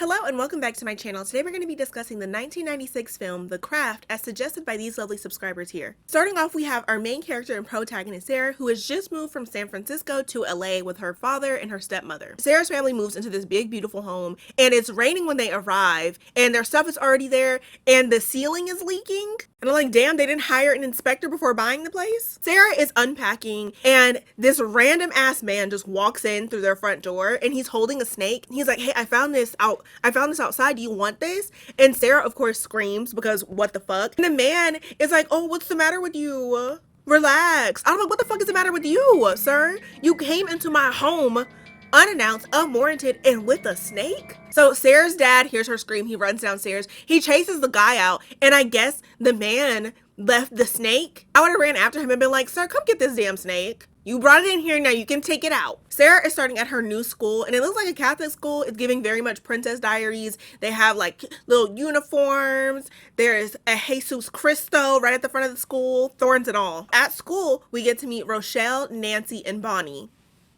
Hello and welcome back to my channel. Today we're going to be discussing the 1996 film The Craft as suggested by these lovely subscribers here. Starting off, we have our main character and protagonist Sarah, who has just moved from San Francisco to LA with her father and her stepmother. Sarah's family moves into this big beautiful home and it's raining when they arrive and their stuff is already there and the ceiling is leaking. And I'm like, damn, they didn't hire an inspector before buying the place? Sarah is unpacking and this random ass man just walks in through their front door and he's holding a snake. He's like, hey, I found this outside. Do you want this? And Sarah, of course, screams because what the fuck? And the man is like, oh, what's the matter with you? Relax. I'm like, what the fuck is the matter with you, sir? You came into my home unannounced, unwarranted, and with a snake? So Sarah's dad hears her scream. He runs downstairs. He chases the guy out. And I guess the man left the snake. I would have ran after him and been like, sir, come get this damn snake. You brought it in here, now you can take it out. Sarah is starting at her new school and it looks like a Catholic school. It's giving very much Princess Diaries. They have like little uniforms. There's a Jesus Cristo right at the front of the school, thorns and all. At school, we get to meet Rochelle, Nancy, and Bonnie.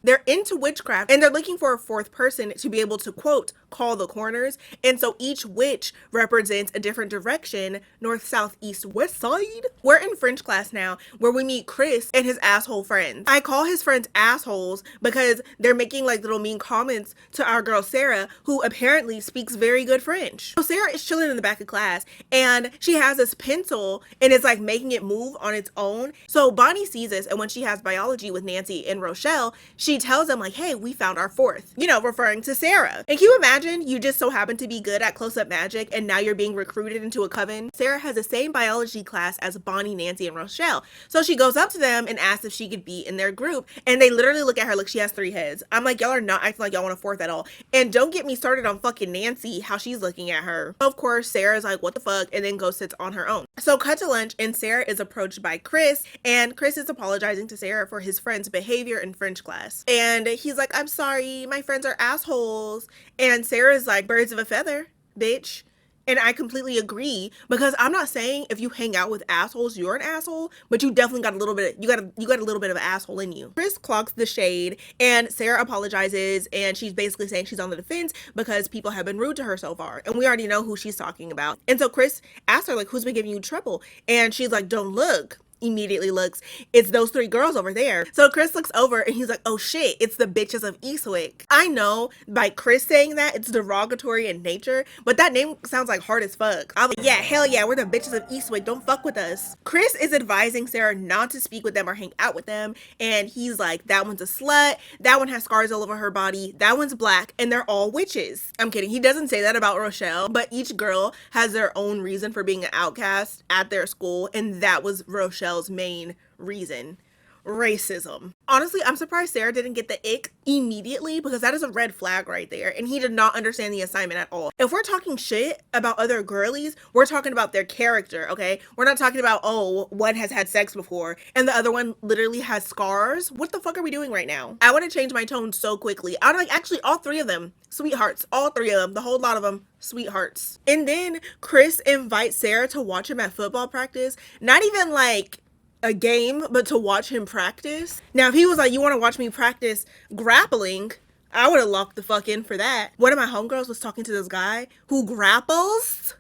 They're into witchcraft and they're looking for a fourth person to be able to, quote, call the corners. And so each witch represents a different direction, north, south, east, west side. We're in French class now where we meet Chris and his asshole friends. I call his friends assholes because they're making like little mean comments to our girl Sarah, who apparently speaks very good French. So Sarah is chilling in the back of class and she has this pencil and it's like making it move on its own. So Bonnie sees this, and when she has biology with Nancy and Rochelle, she tells them like, hey, we found our fourth, you know, referring to Sarah. And can you imagine you just so happen to be good at close-up magic and now you're being recruited into a coven? Sarah has the same biology class as Bonnie, Nancy, and Rochelle. So she goes up to them and asks if she could be in their group. And they literally look at her like she has 3 heads. I'm like, y'all are not acting like y'all want a fourth at all. And don't get me started on fucking Nancy, how she's looking at her. Of course, Sarah's like, what the fuck? And then goes sits on her own. So cut to lunch and Sarah is approached by Chris, and Chris is apologizing to Sarah for his friend's behavior in French class. And he's like, I'm sorry, my friends are assholes. And Sarah's like, birds of a feather, bitch. And I completely agree, because I'm not saying if you hang out with assholes, you're an asshole, but you definitely got a little bit, you got a little bit of an asshole in you. Chris clocks the shade and Sarah apologizes and she's basically saying she's on the defense because people have been rude to her so far. And we already know who she's talking about. And so Chris asks her like, who's been giving you trouble? And she's like, don't look. Immediately looks, it's those 3 girls over there. So Chris looks over and he's like, oh shit, it's the bitches of Eastwick. I know by Chris saying that it's derogatory in nature, but that name sounds like hard as fuck. I'm like, yeah, hell yeah, we're the bitches of Eastwick, don't fuck with us. Chris is advising Sarah not to speak with them or hang out with them, and he's like, that one's a slut, that one has scars all over her body, that one's black, and they're all witches. I'm kidding, he doesn't say that about Rochelle, but each girl has their own reason for being an outcast at their school, and that was Rochelle's main reason: racism. Honestly, I'm surprised Sarah didn't get the ick immediately, because that is a red flag right there, and he did not understand the assignment at all. If we're talking shit about other girlies, we're talking about their character, okay? We're not talking about, oh, one has had sex before and the other one literally has scars. What the fuck are we doing right now? I want to change my tone so quickly. I'm like, actually, all 3 of them sweethearts, all 3 of them, the whole lot of them sweethearts. And then Chris invites Sarah to watch him at football practice, not even like a game, but to watch him practice. Now, if he was like, you want to watch me practice grappling, I would have locked the fuck in for that. One of my homegirls was talking to this guy who grapples,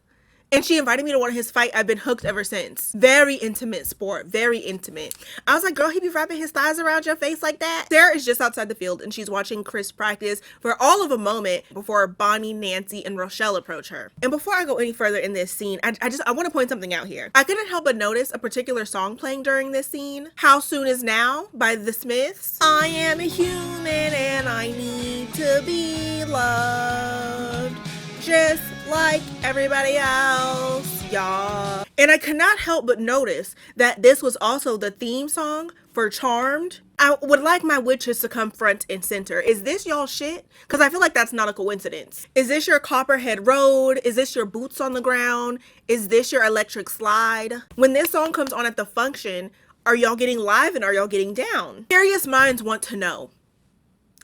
and she invited me to one of his fights. I've been hooked ever since. Very intimate sport, very intimate. I was like, girl, he be wrapping his thighs around your face like that? Sarah is just outside the field and she's watching Chris practice for all of a moment before Bonnie, Nancy, and Rochelle approach her. And before I go any further in this scene, I want to point something out here. I couldn't help but notice a particular song playing during this scene. How Soon Is Now by The Smiths. I am a human and I need to be loved, just like everybody else, y'all. And I could not help but notice that this was also the theme song for Charmed. I would like my witches to come front and center. Is this y'all shit? Because I feel like that's not a coincidence. Is this your Copperhead Road? Is this your Boots on the Ground? Is this your Electric Slide? When this song comes on at the function, are y'all getting live and are y'all getting down? Curious minds want to know.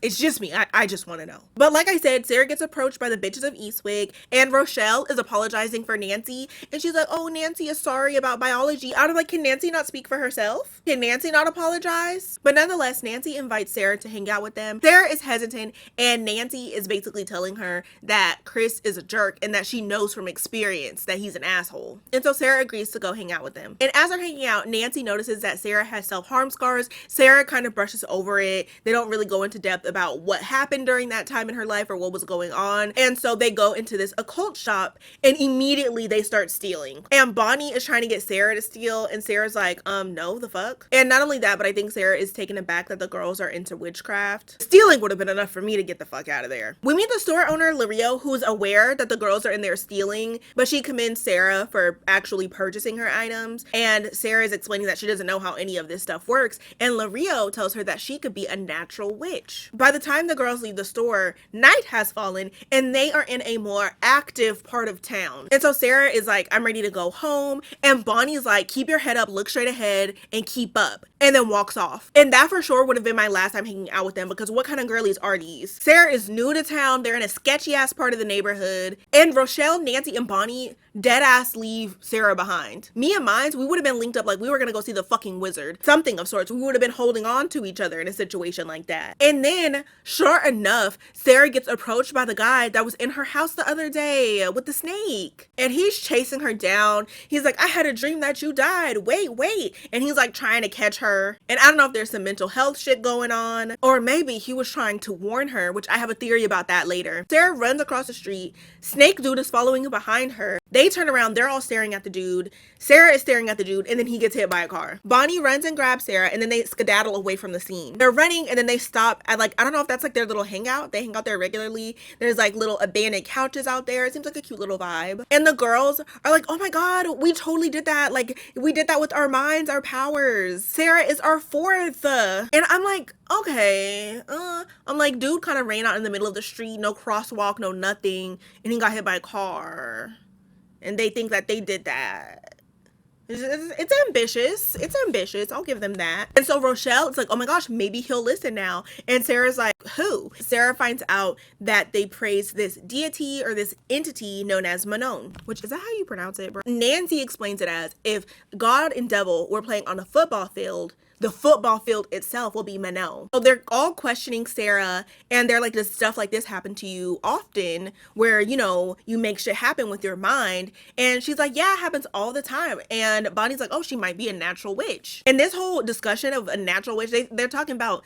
It's just me. I just want to know. But like I said, Sarah gets approached by the bitches of Eastwick, and Rochelle is apologizing for Nancy, and she's like, oh, Nancy is sorry about biology. I'm like, can Nancy not speak for herself? Can Nancy not apologize? But nonetheless, Nancy invites Sarah to hang out with them. Sarah is hesitant, and Nancy is basically telling her that Chris is a jerk and that she knows from experience that he's an asshole. And so Sarah agrees to go hang out with them. And as they're hanging out, Nancy notices that Sarah has self-harm scars. Sarah kind of brushes over it. They don't really go into depth about what happened during that time in her life or what was going on. And so they go into this occult shop, and immediately they start stealing. And Bonnie is trying to get Sarah to steal, and Sarah's like, no, the fuck? And not only that, but I think Sarah is taken aback that the girls are into witchcraft. Stealing would have been enough for me to get the fuck out of there. We meet the store owner, Lario, who's aware that the girls are in there stealing, but she commends Sarah for actually purchasing her items. And Sarah is explaining that she doesn't know how any of this stuff works. And Lario tells her that she could be a natural witch. By the time the girls leave the store, night has fallen, and they are in a more active part of town. And so Sarah is like, I'm ready to go home. And Bonnie's like, keep your head up, look straight ahead, and keep up. And then walks off. And that for sure would have been my last time hanging out with them, because what kind of girlies are these? Sarah is new to town. They're in a sketchy ass part of the neighborhood. And Rochelle, Nancy, and Bonnie dead ass leave Sarah behind. Me and mines, we would have been linked up like we were gonna go see the fucking wizard. Something of sorts. We would have been holding on to each other in a situation like that. And then, sure enough, Sarah gets approached by the guy that was in her house the other day with the snake. And he's chasing her down. He's like, I had a dream that you died. Wait. And he's like trying to catch her. And I don't know if there's some mental health shit going on, or maybe he was trying to warn her, which I have a theory about that later. Sarah runs across the street. Snake dude is following behind her. They turn around, they're all staring at the dude. Sarah is staring at the dude, and then he gets hit by a car. Bonnie runs and grabs Sarah, and then they skedaddle away from the scene. They're running, and then they stop at like, I don't know if that's like their little hangout. They hang out there regularly. There's like little abandoned couches out there. It seems like a cute little vibe. And the girls are like, oh my God, we totally did that. Like, we did that with our minds, our powers. Sarah is our fourth. And I'm like, okay. I'm like, dude kind of ran out in the middle of the street, no crosswalk, no nothing, and he got hit by a car. And they think that they did that. It's ambitious. It's ambitious. I'll give them that. And so Rochelle, it's like, oh my gosh, maybe he'll listen now. And Sarah's like, who? Sarah finds out that they praise this deity or this entity known as Manon, which is that how you pronounce it, bro? Nancy explains it as, if God and devil were playing on a football field, the football field itself will be Manon. So they're all questioning Sarah, and they're like, does stuff like this happen to you often, where, you know, you make shit happen with your mind? And she's like, yeah, it happens all the time. And Bonnie's like, oh, she might be a natural witch. And this whole discussion of a natural witch, they're talking about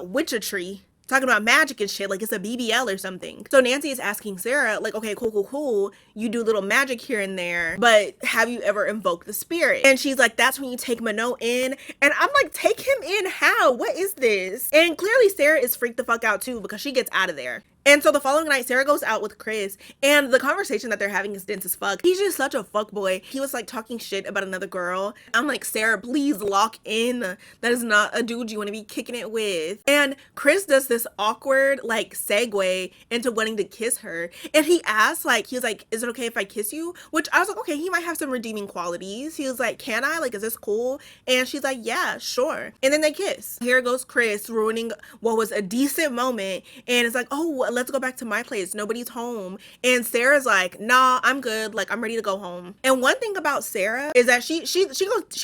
witchery, talking about magic and shit, like it's a BBL or something. So Nancy is asking Sarah, like, okay, cool. You do little magic here and there, but have you ever invoked the spirit? And she's like, that's when you take Manon in. And I'm like, take him in how? What is this? And clearly Sarah is freaked the fuck out too, because she gets out of there. And so the following night, Sarah goes out with Chris, and the conversation that they're having is dense as fuck. He's just such a fuckboy. He was like talking shit about another girl. I'm like, Sarah, please lock in. That is not a dude you want to be kicking it with. And Chris does this awkward like segue into wanting to kiss her. And he asks, like, he was like, is it okay if I kiss you? Which I was like, okay, he might have some redeeming qualities. He was like, can I? Like, is this cool? And she's like, yeah, sure. And then they kiss. Here goes Chris ruining what was a decent moment. And it's like, oh, let's go back to my place. Nobody's home. And Sarah's like, nah, I'm good. Like, I'm ready to go home. And one thing about Sarah is that she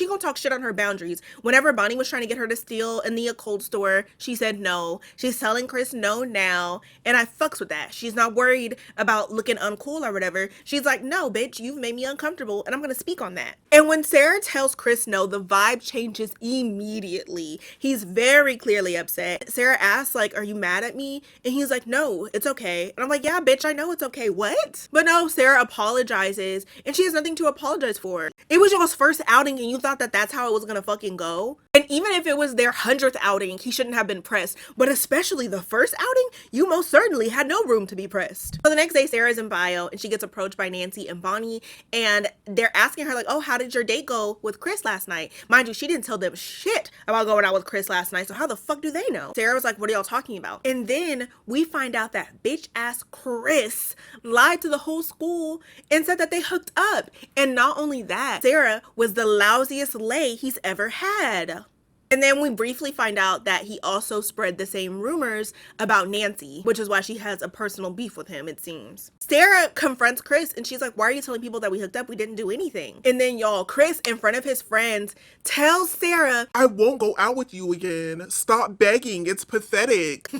gonna talk shit on her boundaries. Whenever Bonnie was trying to get her to steal in the occult store, she said no. She's telling Chris no now. And I fucks with that. She's not worried about looking uncool or whatever. She's like, no, bitch, you've made me uncomfortable, and I'm gonna speak on that. And when Sarah tells Chris no, the vibe changes immediately. He's very clearly upset. Sarah asks, like, are you mad at me? And he's like, no, it's okay. And I'm like, yeah, bitch, I know it's okay. What? But no, Sarah apologizes, and she has nothing to apologize for. It was y'all's first outing, and you thought that that's how it was gonna fucking go? And even if it was their 100th outing, he shouldn't have been pressed. But especially the first outing, you most certainly had no room to be pressed. So the next day, Sarah's in bio, and she gets approached by Nancy and Bonnie, and they're asking her, like, oh, how did your date go with Chris last night? Mind you, she didn't tell them shit about going out with Chris last night, so how the fuck do they know? Sarah was like, what are y'all talking about? And then we find out that bitch ass Chris lied to the whole school and said that they hooked up. And not only that, Sarah was the lousiest lay he's ever had. And then we briefly find out that he also spread the same rumors about Nancy, which is why she has a personal beef with him, it seems. Sarah confronts Chris and she's like, why are you telling people that we hooked up? We didn't do anything. And then y'all, Chris, in front of his friends, tells Sarah, I won't go out with you again. Stop begging. It's pathetic.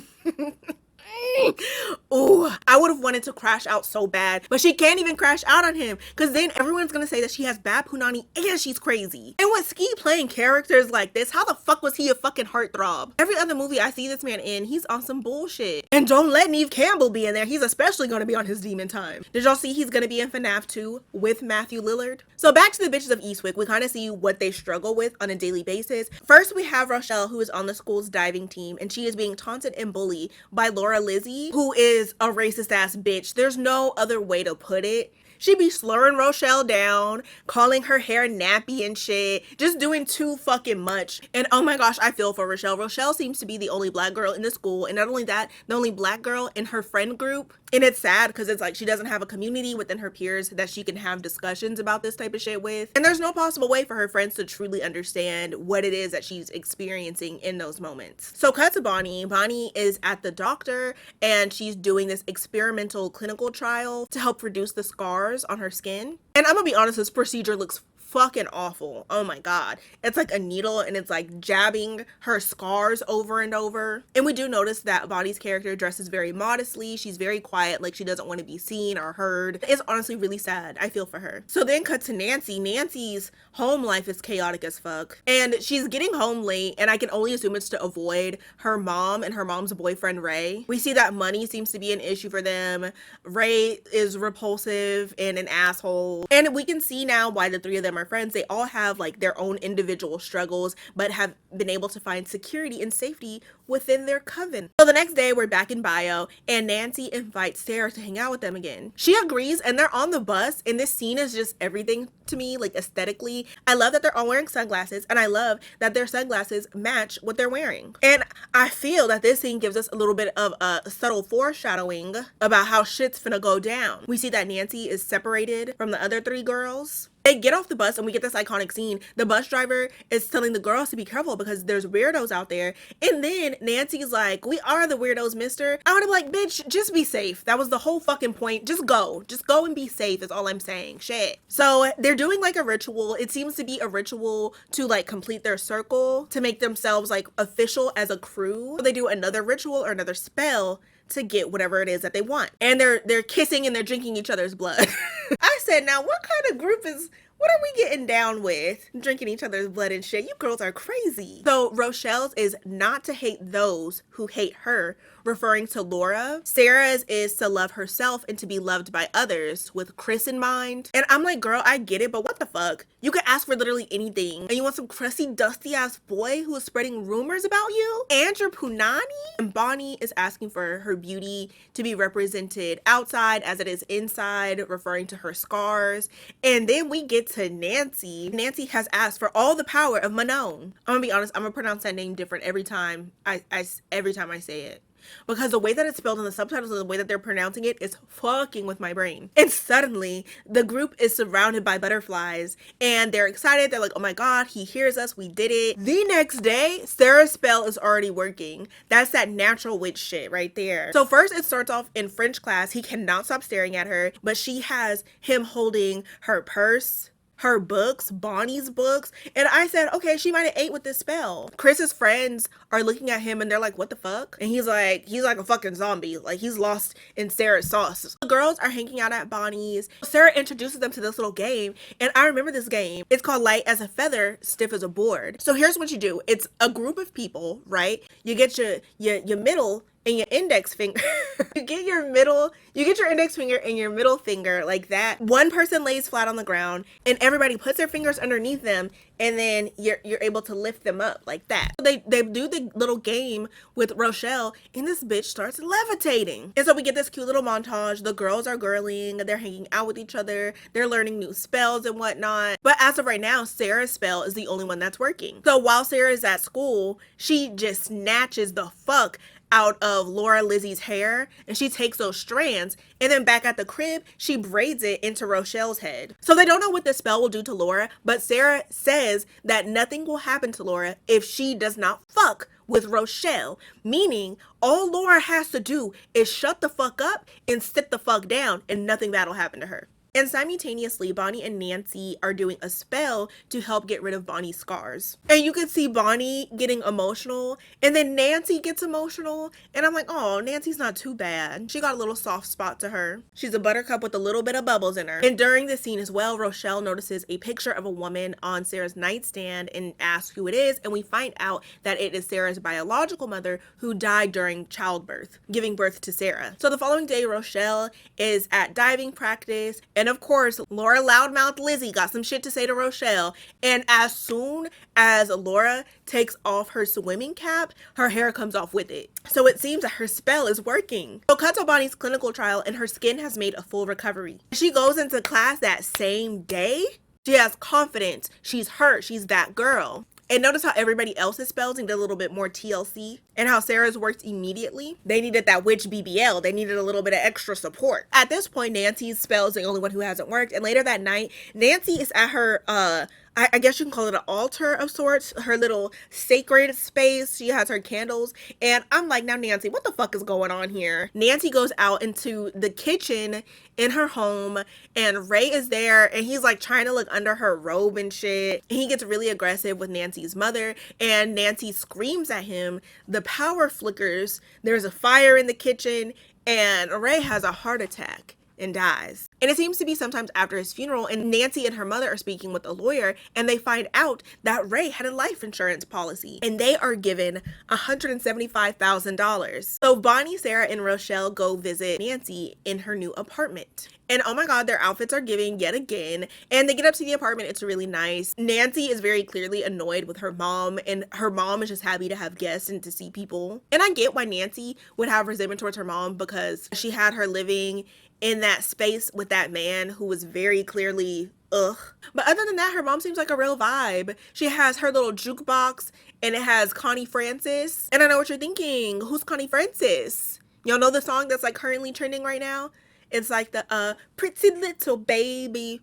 Ooh, I would have wanted to crash out so bad, but she can't even crash out on him because then everyone's gonna say that she has bad punani and she's crazy. And with Ski playing characters like this, how the fuck was he a fucking heartthrob? Every other movie I see this man in, he's on some bullshit. And don't let Neve Campbell be in there. He's especially gonna be on his demon time. Did y'all see he's gonna be in FNAF 2 with Matthew Lillard? So back to the bitches of Eastwick, we kind of see what they struggle with on a daily basis. First, we have Rochelle, who is on the school's diving team, and she is being taunted and bullied by Laura Lizzie, who is a racist ass bitch. There's no other way to put it. She be slurring Rochelle down, calling her hair nappy and shit, just doing too fucking much. And oh my gosh, I feel for Rochelle. Rochelle seems to be the only black girl in the school, and not only that, the only black girl in her friend group. And it's sad because it's like she doesn't have a community within her peers that she can have discussions about this type of shit with. And there's no possible way for her friends to truly understand what it is that she's experiencing in those moments. So cut to Bonnie. Bonnie is at the doctor and she's doing this experimental clinical trial to help reduce the scars on her skin. And I'm gonna be honest, this procedure looks fucking awful. Oh my god. It's like a needle and it's like jabbing her scars over and over. And we do notice that Bonnie's character dresses very modestly. She's very quiet, like she doesn't want to be seen or heard. It's honestly really sad. I feel for her. So then cut to Nancy. Nancy's home life is chaotic as fuck. And she's getting home late, and I can only assume it's to avoid her mom and her mom's boyfriend, Ray. We see that money seems to be an issue for them. Ray is repulsive and an asshole. And we can see now why the three of them are friends. They all have like their own individual struggles, but have been able to find security and safety within their coven. So the next day we're back in bio and Nancy invites Sarah to hang out with them again. She agrees and they're on the bus, and this scene is just everything to me, like aesthetically. I love that they're all wearing sunglasses, and I love that their sunglasses match what they're wearing. And I feel that this scene gives us a little bit of a subtle foreshadowing about how shit's finna go down. We see that Nancy is separated from the other three girls. They get off the bus and we get this iconic scene. The bus driver is telling the girls to be careful because there's weirdos out there. And then Nancy's like, we are the weirdos, mister. I would have like, bitch, just be safe. That was the whole fucking point. Just go and be safe is all I'm saying. Shit. So they're doing like a ritual. It seems to be a ritual to like complete their circle, to make themselves like official as a crew. So they do another ritual or another spell to get whatever it is that they want. And they're kissing and they're drinking each other's blood. I said, now what kind of group what are we getting down with? Drinking each other's blood and shit. You girls are crazy. So Rochelle's is not to hate those who hate her, referring to Laura. Sarah's is to love herself and to be loved by others with Chris in mind. And I'm like, girl, I get it, but what the fuck? You could ask for literally anything. And you want some crusty, dusty ass boy who is spreading rumors about you? And your punani? And Bonnie is asking for her beauty to be represented outside as it is inside, referring to her scars. And then we get to Nancy. Nancy has asked for all the power of Manon. I'm gonna be honest, I'm gonna pronounce that name different every time I say it. Because the way that it's spelled in the subtitles and the way that they're pronouncing it is fucking with my brain. And suddenly, the group is surrounded by butterflies and they're excited. They're like, oh my god, he hears us, we did it. The next day, Sarah's spell is already working. That's that natural witch shit right there. So first it starts off in French class. He cannot stop staring at her, but she has him holding her purse, her books, Bonnie's books. And I said, okay, she might have ate with this spell. Chris's friends are looking at him and they're like, what the fuck? And he's like a fucking zombie. Like he's lost in Sarah's sauce. The girls are hanging out at Bonnie's. Sarah introduces them to this little game. And I remember this game. It's called Light as a Feather, Stiff as a Board. So here's what you do. It's a group of people, right? You get your middle and your index finger. you get your index finger and your middle finger like that. One person lays flat on the ground and everybody puts their fingers underneath them, and then you're able to lift them up like that. So they do the little game with Rochelle, and this bitch starts levitating. And so we get this cute little montage. The girls are girling, they're hanging out with each other, they're learning new spells and whatnot. But as of right now, Sarah's spell is the only one that's working. So while Sarah is at school, she just snatches the fuck out of Laura Lizzie's hair, and she takes those strands, and then back at the crib, she braids it into Rochelle's head. So they don't know what the spell will do to Laura, but Sarah says that nothing will happen to Laura if she does not fuck with Rochelle, meaning all Laura has to do is shut the fuck up and sit the fuck down, and nothing bad will happen to her. And simultaneously, Bonnie and Nancy are doing a spell to help get rid of Bonnie's scars. And you can see Bonnie getting emotional, and then Nancy gets emotional, and I'm like, oh, Nancy's not too bad. She got a little soft spot to her. She's a buttercup with a little bit of bubbles in her. And during this scene as well, Rochelle notices a picture of a woman on Sarah's nightstand and asks who it is, and we find out that it is Sarah's biological mother who died during childbirth, giving birth to Sarah. So the following day, Rochelle is at diving practice, and of course, Laura Loudmouth Lizzie got some shit to say to Rochelle. And as soon as Laura takes off her swimming cap, her hair comes off with it. So it seems that her spell is working. So cut to Bonnie's clinical trial, and her skin has made a full recovery. She goes into class that same day. She has confidence. She's her. She's that girl. And notice how everybody else's spells need a little bit more TLC, and how Sarah's worked immediately. They needed that witch BBL. They needed a little bit of extra support. At this point, Nancy's spell is the only one who hasn't worked. And later that night, Nancy is at her, I guess you can call it an altar of sorts, her little sacred space. She has her candles. And I'm like, now Nancy, what the fuck is going on here? Nancy goes out into the kitchen in her home, and Ray is there, and he's like trying to look under her robe and shit. And he gets really aggressive with Nancy's mother, and Nancy screams at him. The power flickers. There's a fire in the kitchen, and Ray has a heart attack and dies. And it seems to be sometimes after his funeral, and Nancy and her mother are speaking with a lawyer, and they find out that Ray had a life insurance policy, and they are given $175,000. So Bonnie, Sarah, and Rochelle go visit Nancy in her new apartment. And oh my God, their outfits are giving yet again. And they get up to the apartment. It's really nice. Nancy is very clearly annoyed with her mom, and her mom is just happy to have guests and to see people. And I get why Nancy would have resentment towards her mom, because she had her living in that space with that man who was very clearly ugh. But other than that, her mom seems like a real vibe. She has her little jukebox, and it has Connie Francis. And I know what you're thinking. Who's Connie Francis? Y'all know the song that's like currently trending right now? It's like the pretty little baby.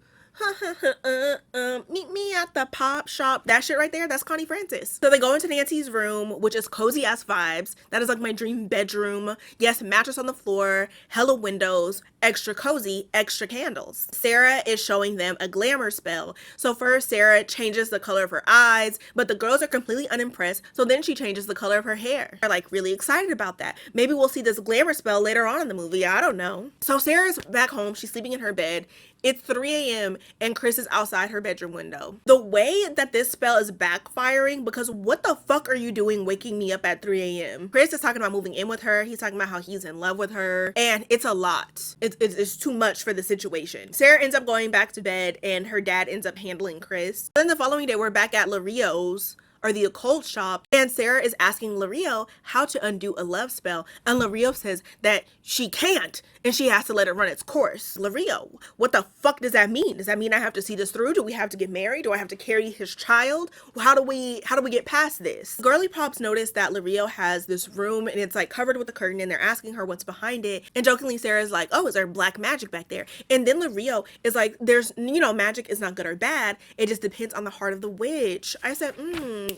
Meet me at the pop shop. That shit right there, that's Connie Francis. So they go into Nancy's room, which is cozy ass vibes. That is like my dream bedroom. Yes, mattress on the floor, hella windows, extra cozy, extra candles. Sarah is showing them a glamour spell. So first, Sarah changes the color of her eyes, but the girls are completely unimpressed. So then she changes the color of her hair. They're like really excited about that. Maybe we'll see this glamour spell later on in the movie. I don't know. So Sarah's back home. She's sleeping in her bed. It's 3 a.m. and Chris is outside her bedroom window. The way that this spell is backfiring, because what the fuck are you doing waking me up at 3 a.m.? Chris is talking about moving in with her. He's talking about how he's in love with her. And it's a lot. It's too much for the situation. Sarah ends up going back to bed, and her dad ends up handling Chris. Then the following day, we're back at Lario's, or the occult shop, and Sarah is asking Lario how to undo a love spell, and Lario says that she can't, and she has to let it run its course. Lario, what the fuck does that mean? Does that mean I have to see this through? Do we have to get married? Do I have to carry his child? How do we get past this? Girly Pops notice that Lario has this room, and it's like covered with a curtain, and they're asking her what's behind it, and jokingly Sarah's like, oh, is there black magic back there? And then Lario is like, there's, magic is not good or bad, it just depends on the heart of the witch. I said,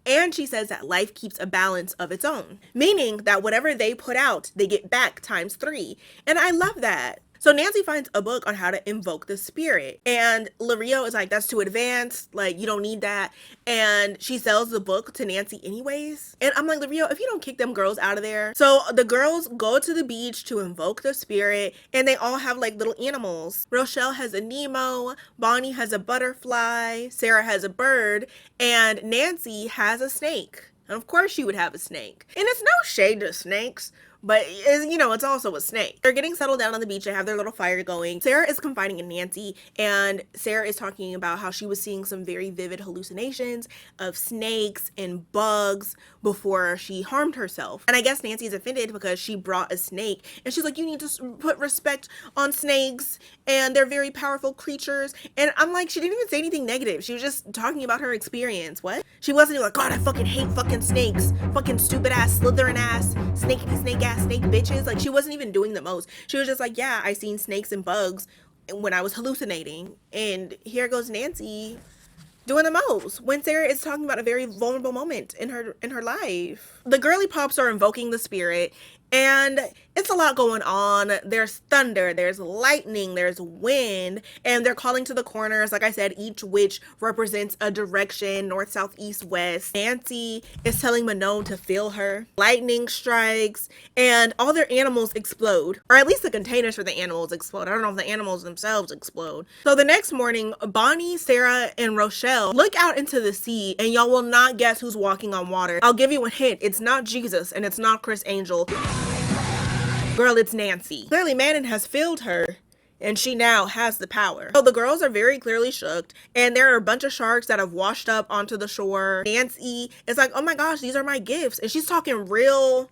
And she says that life keeps a balance of its own, meaning that whatever they put out, they get back ×3. And I love that. So Nancy finds a book on how to invoke the spirit, and Lario is like, that's too advanced, like you don't need that. And she sells the book to Nancy anyways. And I'm like, Lario, if you don't kick them girls out of there. So the girls go to the beach to invoke the spirit, and they all have like little animals. Rochelle has a Nemo, Bonnie has a butterfly, Sarah has a bird, and Nancy has a snake. And of course she would have a snake. And it's no shade to snakes, but it's also a snake. They're getting settled down on the beach. They have their little fire going. Sarah is confiding in Nancy, and Sarah is talking about how she was seeing some very vivid hallucinations of snakes and bugs before she harmed herself. And I guess Nancy's offended because she brought a snake, and she's like, you need to put respect on snakes, and they're very powerful creatures. And I'm like, she didn't even say anything negative. She was just talking about her experience. What? She wasn't like, God, I fucking hate fucking snakes, fucking stupid ass, slithering ass, snakey snake ass snake bitches. Like, she wasn't even doing the most. She was just like, yeah, I seen snakes and bugs when I was hallucinating. And here goes Nancy doing the most when Sarah is talking about a very vulnerable moment in her life. The girly pops are invoking the spirit, and it's a lot going on. There's thunder, there's lightning, there's wind, and they're calling to the corners. Like I said, each witch represents a direction: north, south, east, west. Nancy is telling Manon to feel her. Lightning strikes, and all their animals explode, or at least the containers for the animals explode. I don't know if the animals themselves explode. So the next morning, Bonnie, Sarah, and Rochelle look out into the sea, and y'all will not guess who's walking on water. I'll give you a hint. It's not Jesus, and it's not Chris Angel. Girl, it's Nancy. Clearly, Manon has filled her, and she now has the power. So the girls are very clearly shook, and there are a bunch of sharks that have washed up onto the shore. Nancy is like, oh my gosh, these are my gifts. And she's talking real...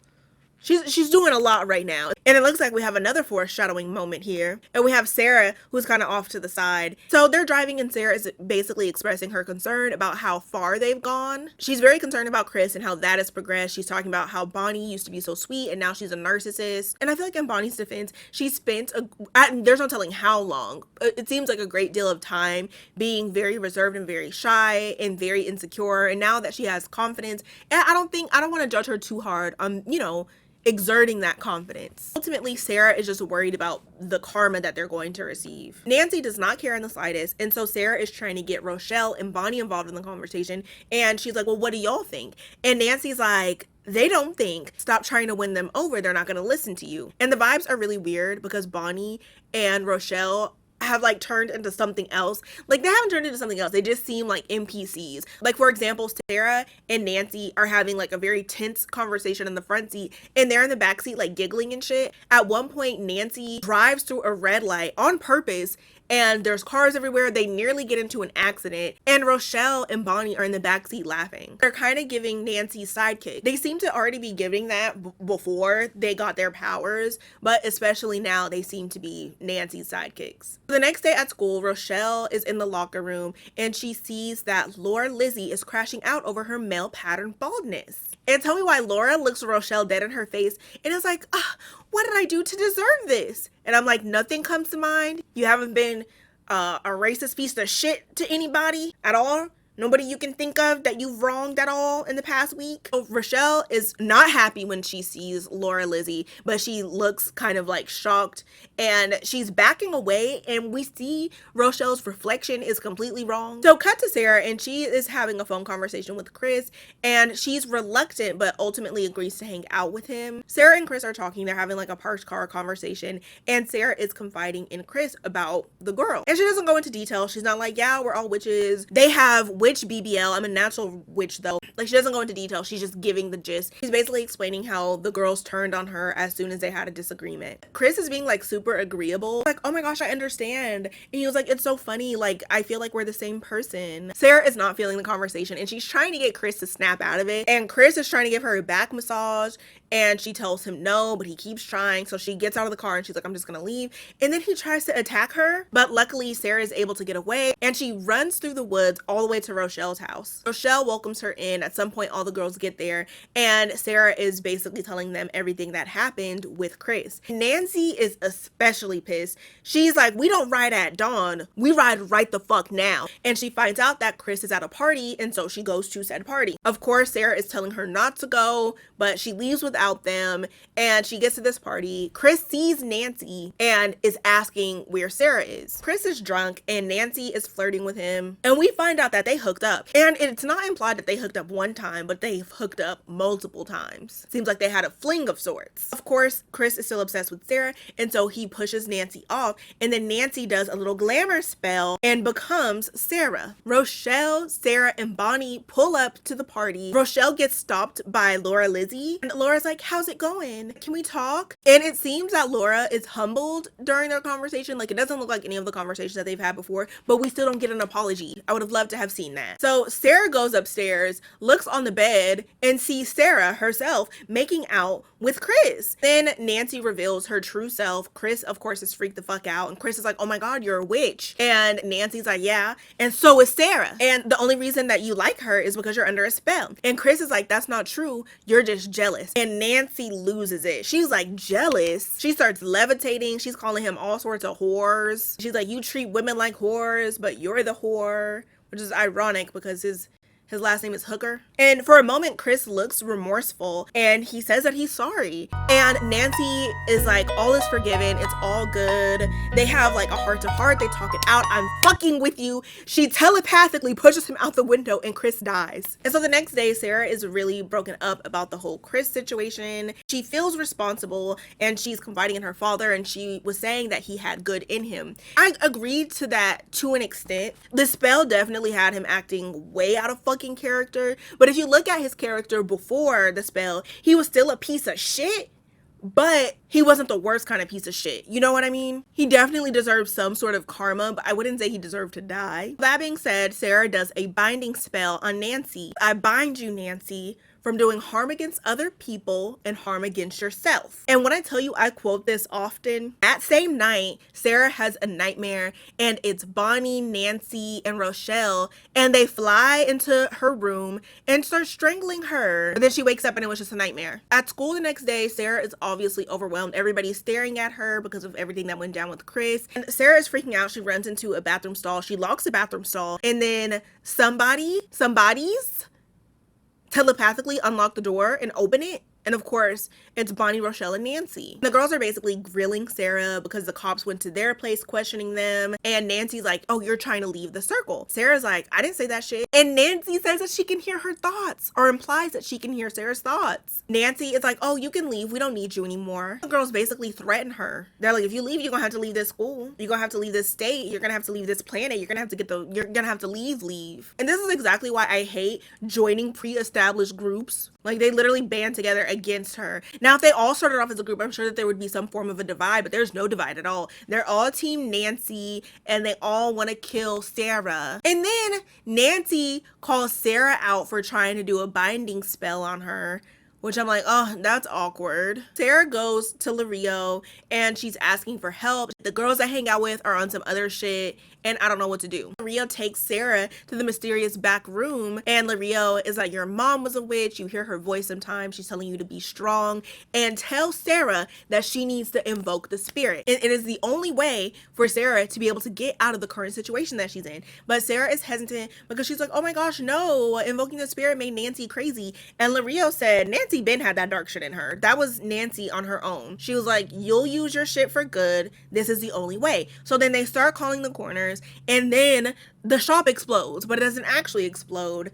She's doing a lot right now. And it looks like we have another foreshadowing moment here. And we have Sarah, who's kind of off to the side. So they're driving, and Sarah is basically expressing her concern about how far they've gone. She's very concerned about Chris and how that has progressed. She's talking about how Bonnie used to be so sweet, and now she's a narcissist. And I feel like in Bonnie's defense, she spent, there's no telling how long, it seems like a great deal of time being very reserved and very shy and very insecure. And now that she has confidence, and I don't want to judge her too hard on, exerting that confidence. Ultimately, Sarah is just worried about the karma that they're going to receive. Nancy does not care in the slightest, and so Sarah is trying to get Rochelle and Bonnie involved in the conversation, and she's like, well, what do y'all think? And Nancy's like, they don't think. Stop trying to win them over. They're not going to listen to you. And the vibes are really weird because Bonnie and Rochelle have turned into something else. They haven't turned into something else. They just seem like NPCs. For example, Sarah and Nancy are having a very tense conversation in the front seat, and they're in the back seat giggling and shit. At one point, Nancy drives through a red light on purpose, and there's cars everywhere. They nearly get into an accident, and Rochelle and Bonnie are in the backseat laughing. They're kind of giving Nancy's sidekick. They seem to already be giving that before they got their powers, but especially now they seem to be Nancy's sidekicks. The next day at school, Rochelle is in the locker room, and she sees that Laura Lizzie is crashing out over her male pattern baldness. And tell me why Laura looks Rochelle dead in her face and is like, what did I do to deserve this? And I'm like, nothing comes to mind. You haven't been a racist piece of shit to anybody at all? Nobody you can think of that you've wronged at all in the past week? So Rochelle is not happy when she sees Laura Lizzie, but she looks kind of shocked, and she's backing away, and we see Rochelle's reflection is completely wrong. So cut to Sarah, and she is having a phone conversation with Chris, and she's reluctant but ultimately agrees to hang out with him. Sarah and Chris are talking. They're having a parked car conversation, and Sarah is confiding in Chris about the girl. And she doesn't go into detail. She's not like, yeah, we're all witches. They have witch BBL. I'm a natural witch though. She doesn't go into detail. She's just giving the gist. She's basically explaining how the girls turned on her as soon as they had a disagreement. Chris is being super agreeable. Oh my gosh, I understand. And he was like, it's so funny. I feel like we're the same person. Sarah is not feeling the conversation, and she's trying to get Chris to snap out of it. And Chris is trying to give her a back massage, and she tells him no, but he keeps trying. So she gets out of the car and she's like, I'm just gonna leave. And then he tries to attack her, but luckily Sarah is able to get away, and she runs through the woods all the way to Rochelle's house. Rochelle welcomes her in. At some point, all the girls get there, and Sarah is basically telling them everything that happened with Chris. Nancy is especially pissed. She's like, we don't ride at dawn. We ride right the fuck now. And she finds out that Chris is at a party, and so she goes to said party. Of course, Sarah is telling her not to go, but she leaves without them, and she gets to this party. Chris sees Nancy and is asking where Sarah is. Chris is drunk, and Nancy is flirting with him, and we find out that they hooked hooked up. And it's not implied that they hooked up one time, but they've hooked up multiple times. Seems like they had a fling of sorts. Of course, Chris is still obsessed with Sarah, and so he pushes Nancy off, and then Nancy does a little glamour spell and becomes Sarah. Rochelle, Sarah, and Bonnie pull up to the party. Rochelle gets stopped by Laura Lizzie, and Laura's like, how's it going? Can we talk? And it seems that Laura is humbled during their conversation. Like, it doesn't look like any of the conversations that they've had before, but we still don't get an apology. I would have loved to have seen that. So Sarah goes upstairs, looks on the bed, and sees Sarah herself making out with Chris. Then Nancy reveals her true self. Chris, of course, is freaked the fuck out, and Chris is like, oh my god, you're a witch. And Nancy's like, yeah, and so is Sarah. And the only reason that you like her is because you're under a spell. And Chris is like, that's not true. You're just jealous. And Nancy loses it. She's like, jealous? She starts levitating. She's calling him all sorts of whores. She's like, you treat women like whores, but you're the whore, which is ironic because his last name is Hooker. And for a moment, Chris looks remorseful and he says that he's sorry. And Nancy is like, all is forgiven. It's all good. They have like a heart to heart. They talk it out. I'm fucking with you. She telepathically pushes him out the window and Chris dies. And so the next day, Sarah is really broken up about the whole Chris situation. She feels responsible and she's confiding in her father, and she was saying that he had good in him. I agreed to that to an extent. The spell definitely had him acting way out of fucking character, but if you look at his character before the spell, he was still a piece of shit, but he wasn't the worst kind of piece of shit. You know what I mean? He definitely deserved some sort of karma, but I wouldn't say he deserved to die. That being said, Sarah does a binding spell on Nancy. I bind you, Nancy, from doing harm against other people and harm against yourself. And when I tell you I quote this often, that same night, Sarah has a nightmare, and it's Bonnie, Nancy, and Rochelle, and they fly into her room and start strangling her. And then she wakes up and it was just a nightmare. At school the next day, Sarah is obviously overwhelmed. Everybody's staring at her because of everything that went down with Chris. And Sarah is freaking out. She runs into a bathroom stall. She locks the bathroom stall, and then somebody's telepathically unlock the door and open it. And of course, it's Bonnie, Rochelle, and Nancy. The girls are basically grilling Sarah because the cops went to their place questioning them. And Nancy's like, oh, you're trying to leave the circle. Sarah's like, I didn't say that shit. And Nancy says that she can hear her thoughts, or implies that she can hear Sarah's thoughts. Nancy is like, oh, you can leave. We don't need you anymore. The girls basically threaten her. They're like, if you leave, you're gonna have to leave this school. You're gonna have to leave this state. You're gonna have to leave this planet. You're gonna have to leave. And this is exactly why I hate joining pre-established groups. Like, they literally band together against her. Now, if they all started off as a group, I'm sure that there would be some form of a divide, but there's no divide at all. They're all team Nancy, and they all want to kill Sarah. And then Nancy calls Sarah out for trying to do a binding spell on her, which I'm like, oh, that's awkward. Sarah goes to Lario and she's asking for help. The girls I hang out with are on some other shit and I don't know what to do. Lario takes Sarah to the mysterious back room, and Lario is like, your mom was a witch. You hear her voice sometimes. She's telling you to be strong, and tell Sarah that she needs to invoke the spirit. It is the only way for Sarah to be able to get out of the current situation that she's in. But Sarah is hesitant because she's like, oh my gosh, no, invoking the spirit made Nancy crazy. And Lario said, Nancy Ben had that dark shit in her. That was Nancy on her own. She was like, you'll use your shit for good. This is the only way. So then they start calling the corners, and then the shop explodes, but it doesn't actually explode.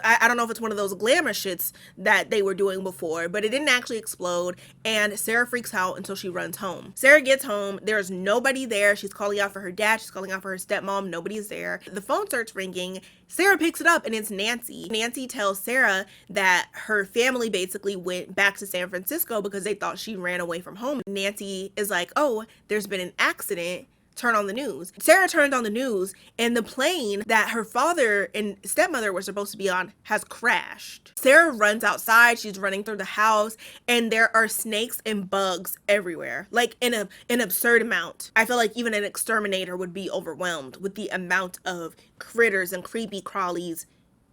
I don't know if it's one of those glamour shits that they were doing before, but it didn't actually explode, and Sarah freaks out until she runs home. Sarah gets home. There's nobody there. She's calling out for her dad. She's calling out for her stepmom. Nobody's there. The phone starts ringing. Sarah picks it up, and it's Nancy. Nancy tells Sarah that her family basically went back to San Francisco because they thought she ran away from home. Nancy is like, oh, there's been an accident. Turn on the news. Sarah turns on the news, and the plane that her father and stepmother were supposed to be on has crashed. Sarah runs outside. She's running through the house, and there are snakes and bugs everywhere, like in an absurd amount. I feel like even an exterminator would be overwhelmed with the amount of critters and creepy crawlies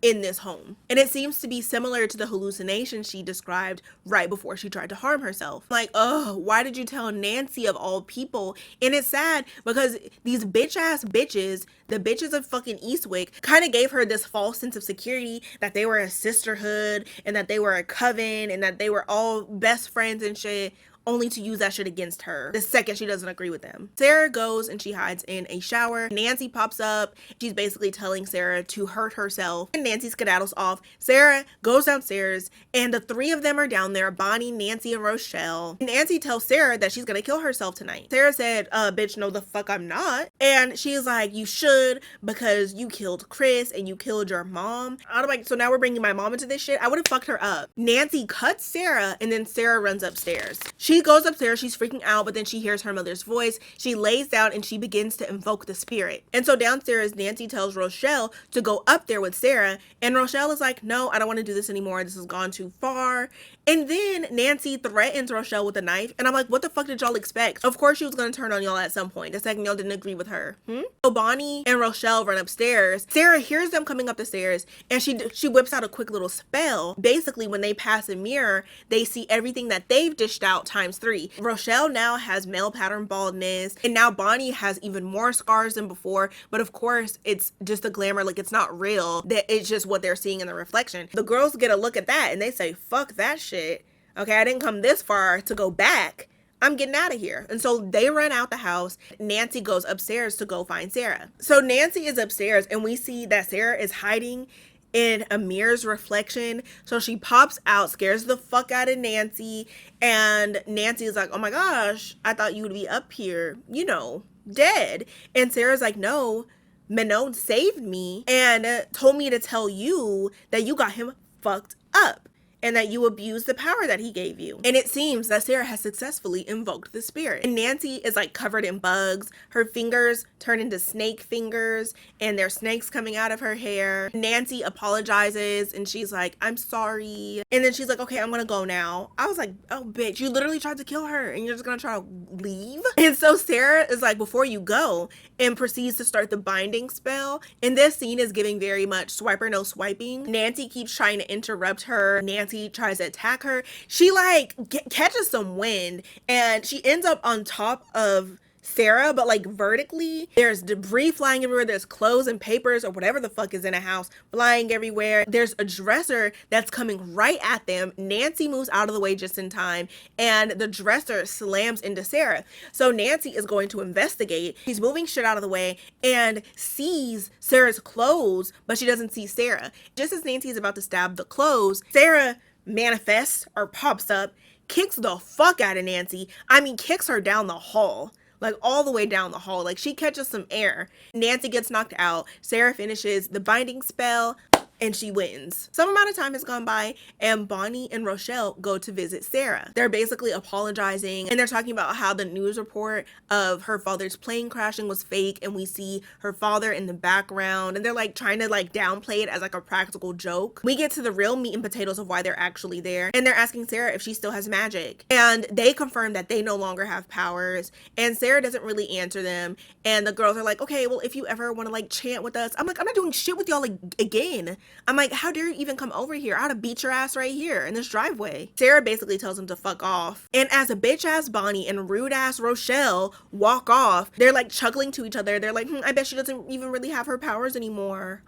in this home. And it seems to be similar to the hallucination she described right before she tried to harm herself. Like, oh, why did you tell Nancy of all people? And it's sad because these bitch ass bitches, the bitches of fucking Eastwick, kind of gave her this false sense of security that they were a sisterhood and that they were a coven and that they were all best friends and shit. only to use that shit against her the second she doesn't agree with them. Sarah goes and she hides in a shower. Nancy pops up. She's basically telling Sarah to hurt herself, and Nancy skedaddles off. Sarah goes downstairs, and the three of them are down there, Bonnie, Nancy, and Rochelle. Nancy tells Sarah that she's gonna kill herself tonight. Sarah said, bitch, no the fuck I'm not. And she's like, you should, because you killed Chris and you killed your mom. I'm like, so now we're bringing my mom into this shit? I would have fucked her up. Nancy cuts Sarah, and then Sarah runs upstairs. She goes upstairs, she's freaking out, but then she hears her mother's voice. She lays down and she begins to invoke the spirit. And so downstairs, Nancy tells Rochelle to go up there with Sarah, and Rochelle is like, no, I don't want to do this anymore. This has gone too far. And then Nancy threatens Rochelle with a knife, and I'm like, what the fuck did y'all expect? Of course she was gonna turn on y'all at some point the second y'all didn't agree with her. So Bonnie and Rochelle run upstairs. Sarah hears them coming up the stairs, and she whips out a quick little spell. Basically, when they pass a mirror, they see everything that they've dished out times 3. Rochelle now has male pattern baldness, and now Bonnie has even more scars than before, but of course it's just the glamour, like it's not real, that it's just what they're seeing in the reflection. The girls get a look at that and they say, fuck that shit. Okay, I didn't come this far to go back. I'm getting out of here. And so they run out the house. Nancy goes upstairs to go find Sarah. So Nancy is upstairs, and we see that Sarah is hiding in a mirror's reflection. So she pops out, scares the fuck out of Nancy, and Nancy is like, oh my gosh, I thought you would be up here, you know, dead. And Sarah's like, no, Manon saved me and told me to tell you that you got him fucked up, and that you abused the power that he gave you. And it seems that Sarah has successfully invoked the spirit. And Nancy is like covered in bugs. Her fingers turn into snake fingers, and there's snakes coming out of her hair. Nancy apologizes, and she's like, I'm sorry. And then she's like, okay, I'm gonna go now. I was like, oh bitch, you literally tried to kill her and you're just gonna try to leave? And so Sarah is like, before you go, and proceeds to start the binding spell. And this scene is giving very much swiper no swiping. Nancy keeps trying to interrupt her. Nancy tries to attack her. She like catches some wind, and she ends up on top of Sarah, but like vertically. There's debris flying everywhere. There's clothes and papers or whatever the fuck is in a house flying everywhere. There's a dresser that's coming right at them. Nancy moves out of the way just in time, and the dresser slams into Sarah. So Nancy is going to investigate. She's moving shit out of the way and sees Sarah's clothes, but she doesn't see Sarah. Just as Nancy is about to stab the clothes, Sarah manifests or pops up, kicks the fuck out of Nancy. I mean, kicks her down the hall. Like all the way down the hall. Like she catches some air. Nancy gets knocked out. Sarah finishes the binding spell, and she wins. Some amount of time has gone by, and Bonnie and Rochelle go to visit Sarah. They're basically apologizing, and they're talking about how the news report of her father's plane crashing was fake, and we see her father in the background, and they're like trying to like downplay it as like a practical joke. We get to the real meat and potatoes of why they're actually there, and they're asking Sarah if she still has magic, and they confirm that they no longer have powers, and Sarah doesn't really answer them, and the girls are like, okay, well, if you ever want to like chant with us. I'm like, I'm not doing shit with y'all again. I'm like, how dare you even come over here? I'd have beat your ass right here in this driveway. Sarah basically tells him to fuck off. And as a bitch ass Bonnie and rude ass Rochelle walk off, they're like chuckling to each other. They're like, I bet she doesn't even really have her powers anymore.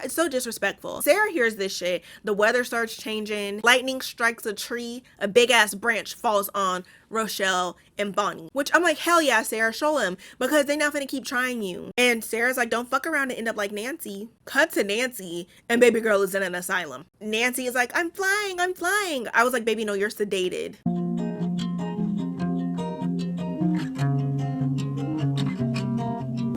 It's so disrespectful. Sarah hears this shit. The weather starts changing. Lightning strikes a tree. A big ass branch falls on Rochelle and Bonnie. Which I'm like, hell yeah, Sarah, show him. Because they're not gonna keep trying you. And Sarah's like, don't fuck around and end up like Nancy. Cut to Nancy, and baby girl is in an asylum. Nancy is like, I'm flying, I'm flying. I was like, baby, no, you're sedated.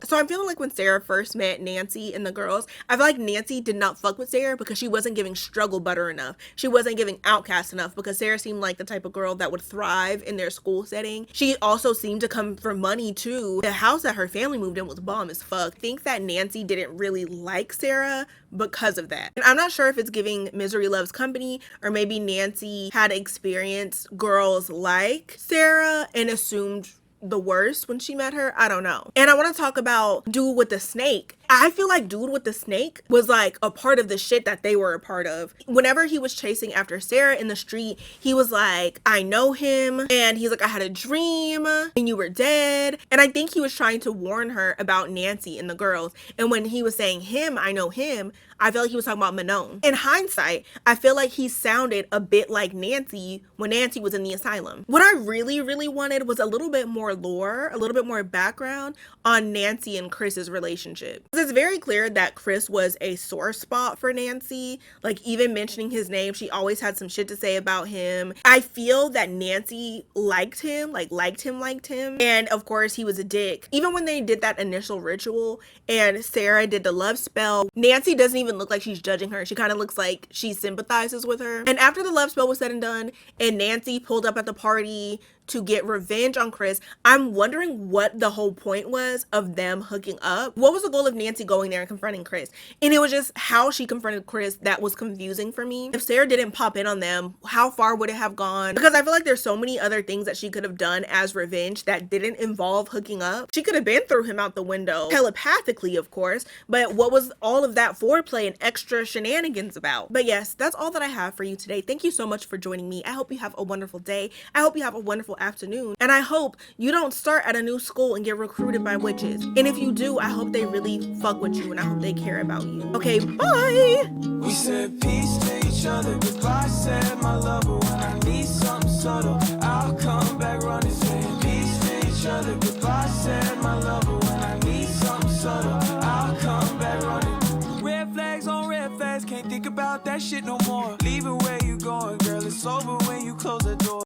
So I'm feeling like when Sarah first met Nancy and the girls, I feel like Nancy did not fuck with Sarah because she wasn't giving struggle butter enough. She wasn't giving outcast enough, because Sarah seemed like the type of girl that would thrive in their school setting. She also seemed to come for money too. The house that her family moved in was bomb as fuck. I think that Nancy didn't really like Sarah because of that. And I'm not sure if it's giving Misery Loves Company, or maybe Nancy had experienced girls like Sarah and assumed the worst when she met her. I don't know. And I want to talk about dude with the snake. I feel like dude with the snake was like a part of the shit that they were a part of. Whenever he was chasing after Sarah in the street, he was like, I know him. And he's like, I had a dream and you were dead. And I think he was trying to warn her about Nancy and the girls. And when he was saying him, I know him, I feel like he was talking about Manon. In hindsight, I feel like he sounded a bit like Nancy when Nancy was in the asylum. What I really, really wanted was a little bit more lore, a little bit more background on Nancy and Chris's relationship. It's very clear that Chris was a sore spot for Nancy. Like, even mentioning his name, she always had some shit to say about him. I feel that Nancy liked him. And of course, he was a dick. Even when they did that initial ritual and Sarah did the love spell, Nancy doesn't even look like she's judging her. She kind of looks like she sympathizes with her. And after the love spell was said and done and Nancy pulled up at the party to get revenge on Chris, I'm wondering what the whole point was of them hooking up. What was the goal of Nancy going there and confronting Chris? And it was just how she confronted Chris that was confusing for me. If Sarah didn't pop in on them, how far would it have gone? Because I feel like there's so many other things that she could have done as revenge that didn't involve hooking up. She could have been threw him out the window, telepathically of course, but what was all of that foreplay and extra shenanigans about? But yes, that's all that I have for you today. Thank you so much for joining me. I hope you have a wonderful day. I hope you have a wonderful afternoon, and I hope you don't start at a new school and get recruited by witches. And if you do, I hope they really fuck with you and I hope they care about you. Okay, bye. We said peace to each other, goodbye, said my lover. When I need something subtle, I'll come back running. Saying peace to each other, goodbye, said my lover. When I need something subtle, I'll come back running. Red flags on red flags, can't think about that shit no more. Leave it where you going, girl, it's over when you close the door.